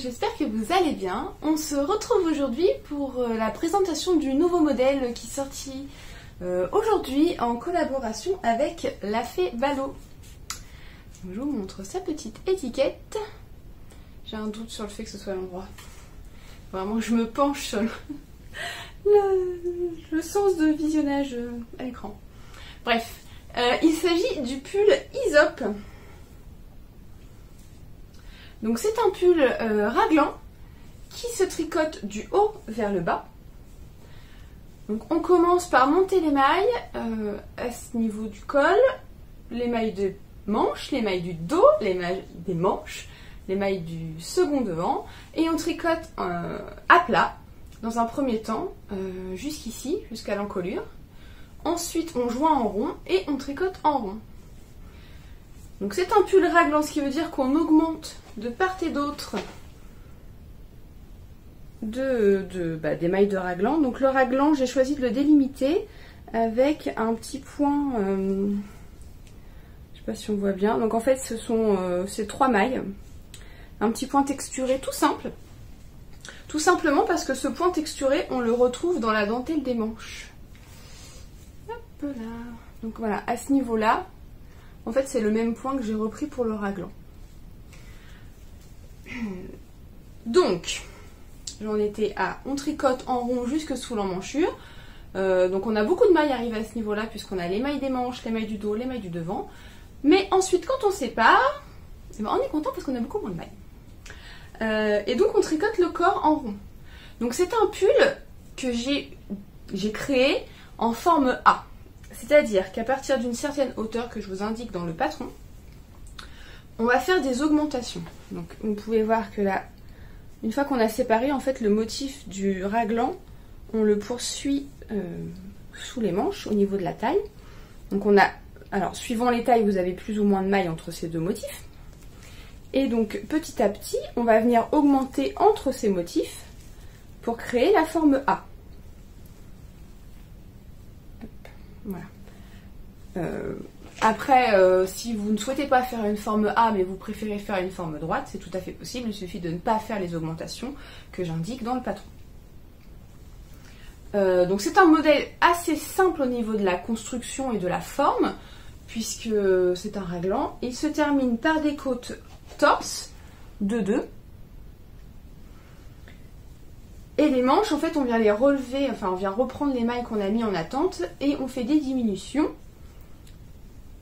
j'espère que vous allez bien. On se retrouve aujourd'hui pour la présentation du nouveau modèle qui est sorti aujourd'hui en collaboration avec La Fée Ballot. Je vous montre sa petite étiquette. J'ai un doute sur le fait que ce soit l'endroit. Vraiment, je me penche sur le sens de visionnage à l'écran. Bref, il s'agit du pull Aesop. Donc c'est un pull raglan qui se tricote du haut vers le bas. Donc on commence par monter les mailles à ce niveau du col, les mailles de manches, les mailles du dos, les mailles des manches, les mailles du second devant, et on tricote à plat dans un premier temps jusqu'ici, jusqu'à l'encolure. Ensuite on joint en rond et on tricote en rond. Donc c'est un pull raglan, ce qui veut dire qu'on augmente de part et d'autre des mailles de raglan. Donc le raglan, j'ai choisi de le délimiter avec un petit point, je sais pas si on voit bien. Donc en fait ce sont ces 3 mailles, un petit point texturé tout simple. Tout simplement parce que ce point texturé, on le retrouve dans la dentelle des manches. Hop là. Donc voilà, à ce niveau-là, en fait, c'est le même point que j'ai repris pour le raglan. Donc, j'en étais à... On tricote en rond jusque sous l'emmanchure. Donc, on a beaucoup de mailles arrivées à ce niveau-là, puisqu'on a les mailles des manches, les mailles du dos, les mailles du devant. Mais ensuite, quand on sépare, eh ben, on est content parce qu'on a beaucoup moins de mailles. Et donc, on tricote le corps en rond. Donc, c'est un pull que j'ai créé en forme A. C'est-à-dire qu'à partir d'une certaine hauteur que je vous indique dans le patron, on va faire des augmentations. Donc vous pouvez voir que là, une fois qu'on a séparé, en fait, le motif du raglan, on le poursuit sous les manches, au niveau de la taille. Donc on a, alors suivant les tailles, vous avez plus ou moins de mailles entre ces deux motifs. Et donc petit à petit, on va venir augmenter entre ces motifs pour créer la forme A. Voilà. Après, si vous ne souhaitez pas faire une forme A, mais vous préférez faire une forme droite, c'est tout à fait possible. Il suffit de ne pas faire les augmentations que j'indique dans le patron. Donc c'est un modèle assez simple au niveau de la construction et de la forme, puisque c'est un raglan. Il se termine par des côtes torse de 2. Et les manches, en fait, on vient les relever, enfin on vient reprendre les mailles qu'on a mis en attente et on fait des diminutions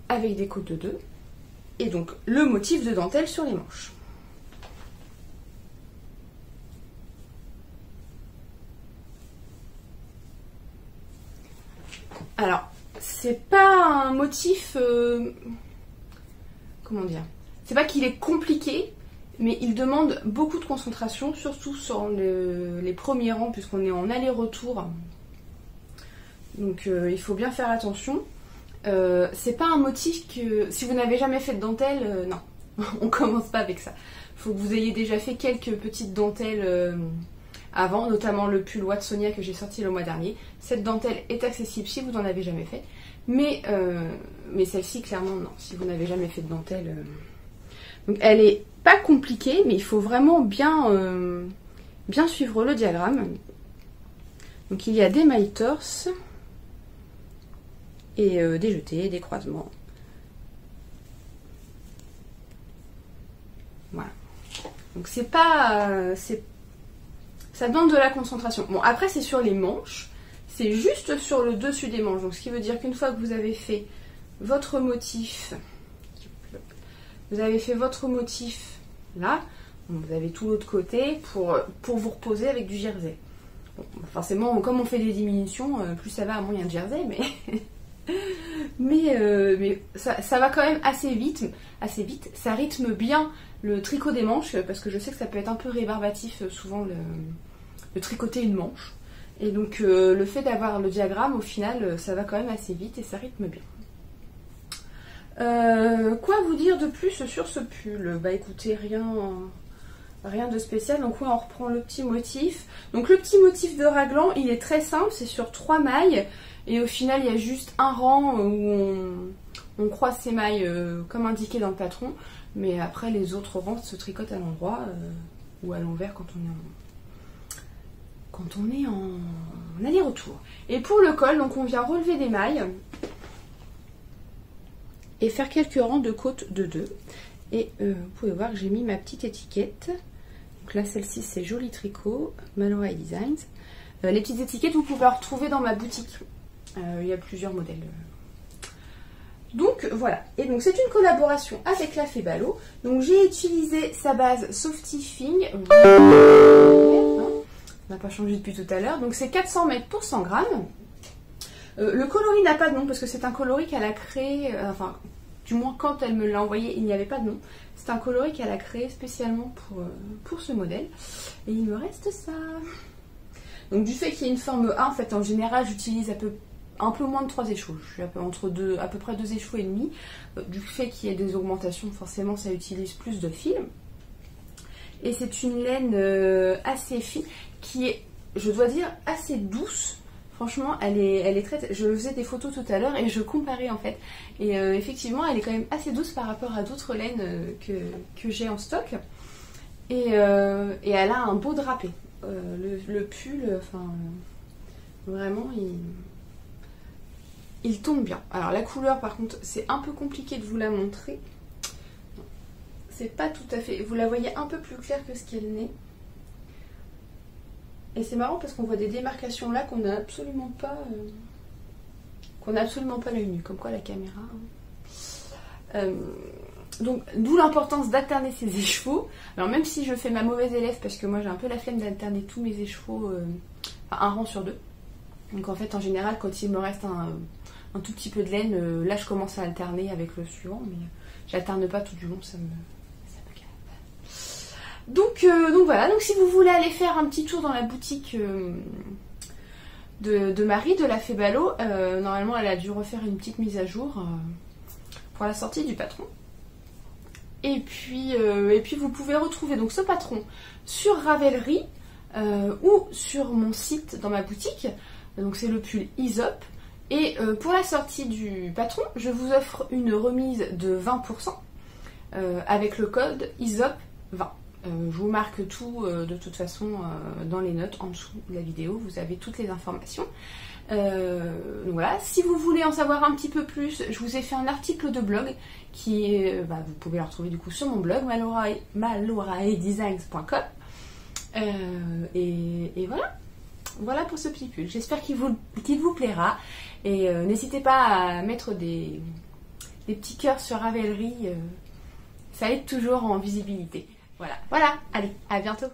avec des côtes de 2. Et donc le motif de dentelle sur les manches. Alors, c'est pas un motif... comment dire? C'est pas qu'il est compliqué, mais il demande beaucoup de concentration, surtout sur les premiers rangs, puisqu'on est en aller-retour. Donc il faut bien faire attention. C'est pas un motif que... Si vous n'avez jamais fait de dentelle, non, on commence pas avec ça. Il faut que vous ayez déjà fait quelques petites dentelles avant, notamment le pull Watsonia que j'ai sorti le mois dernier. Cette dentelle est accessible si vous n'en avez jamais fait. Mais celle-ci, clairement, non. Si vous n'avez jamais fait de dentelle... Donc elle est pas compliquée, mais il faut vraiment bien suivre le diagramme. Donc il y a des mailles torse et des jetés, des croisements. Voilà. Donc c'est pas... ça demande de la concentration. Bon, après c'est sur les manches, c'est juste sur le dessus des manches. Donc ce qui veut dire qu'une fois que vous avez fait votre motif... Vous avez fait votre motif là, vous avez tout l'autre côté pour vous reposer avec du jersey. Bon, forcément, comme on fait des diminutions, plus ça va, moins il y a de jersey, mais ça va quand même assez vite. Ça rythme bien le tricot des manches, parce que je sais que ça peut être un peu rébarbatif souvent de tricoter une manche. Et donc le fait d'avoir le diagramme, au final, ça va quand même assez vite et ça rythme bien. Quoi vous dire de plus sur ce pull? Bah écoutez, rien de spécial. Donc oui, on reprend le petit motif. Donc le petit motif de raglan, il est très simple, c'est sur 3 mailles. Et au final, il y a juste un rang où on croise ces mailles comme indiqué dans le patron. Mais après, les autres rangs se tricotent à l'endroit. ou à l'envers quand on est en aller-retour. Et pour le col, donc on vient relever des mailles et faire quelques rangs de côte de 2. Et vous pouvez voir que j'ai mis ma petite étiquette. Donc là, celle-ci, c'est Joli Tricot, Mallory Designs. Les petites étiquettes, vous pouvez en retrouver dans ma boutique. Il y a plusieurs modèles. Donc voilà. Et donc c'est une collaboration avec la Fée Balo. Donc j'ai utilisé sa base Softifying. Ça n'a pas changé depuis tout à l'heure. Donc c'est 400 mètres pour 100 grammes. Le coloris n'a pas de nom parce que c'est un coloris qu'elle a créé, enfin du moins quand elle me l'a envoyé il n'y avait pas de nom. C'est un coloris qu'elle a créé spécialement pour ce modèle. Et il me reste ça. Donc du fait qu'il y ait une forme A, en fait en général j'utilise un peu moins de 3 échos. Je suis entre à peu près 2 échos et demi. Du fait qu'il y ait des augmentations, forcément ça utilise plus de fil. Et c'est une laine assez fine qui est, je dois dire, assez douce. Franchement, elle est très... Je faisais des photos tout à l'heure et je comparais en fait. Et effectivement, elle est quand même assez douce par rapport à d'autres laines que j'ai en stock. Et elle a un beau drapé. Le pull, enfin... vraiment, il tombe bien. Alors la couleur, par contre, c'est un peu compliqué de vous la montrer. C'est pas tout à fait... Vous la voyez un peu plus claire que ce qu'elle n'est. Et c'est marrant parce qu'on voit des démarcations là qu'on n'a absolument pas l'œil nu, comme quoi la caméra. Donc d'où l'importance d'alterner ses écheveaux. Alors même si je fais ma mauvaise élève parce que moi j'ai un peu la flemme d'alterner tous mes écheveaux, enfin, un rang sur 2. Donc en fait en général quand il me reste un tout petit peu de laine, là je commence à alterner avec le suivant, mais j'alterne pas tout du long, ça me Donc voilà, donc si vous voulez aller faire un petit tour dans la boutique de Marie, de la Fée Balo, normalement elle a dû refaire une petite mise à jour pour la sortie du patron. Et puis vous pouvez retrouver donc ce patron sur Ravelry ou sur mon site dans ma boutique. Donc c'est le pull Aesop. Et pour la sortie du patron, je vous offre une remise de 20% avec le code Aesop 20. Je vous marque tout de toute façon dans les notes en dessous de la vidéo, vous avez toutes les informations. Donc voilà, si vous voulez en savoir un petit peu plus, je vous ai fait un article de blog qui est, vous pouvez le retrouver du coup sur mon blog malloraedesigns.com. Et voilà pour ce petit pull. J'espère qu'il vous plaira et n'hésitez pas à mettre des petits cœurs sur Ravelry, ça aide toujours en visibilité. Voilà, allez, à bientôt.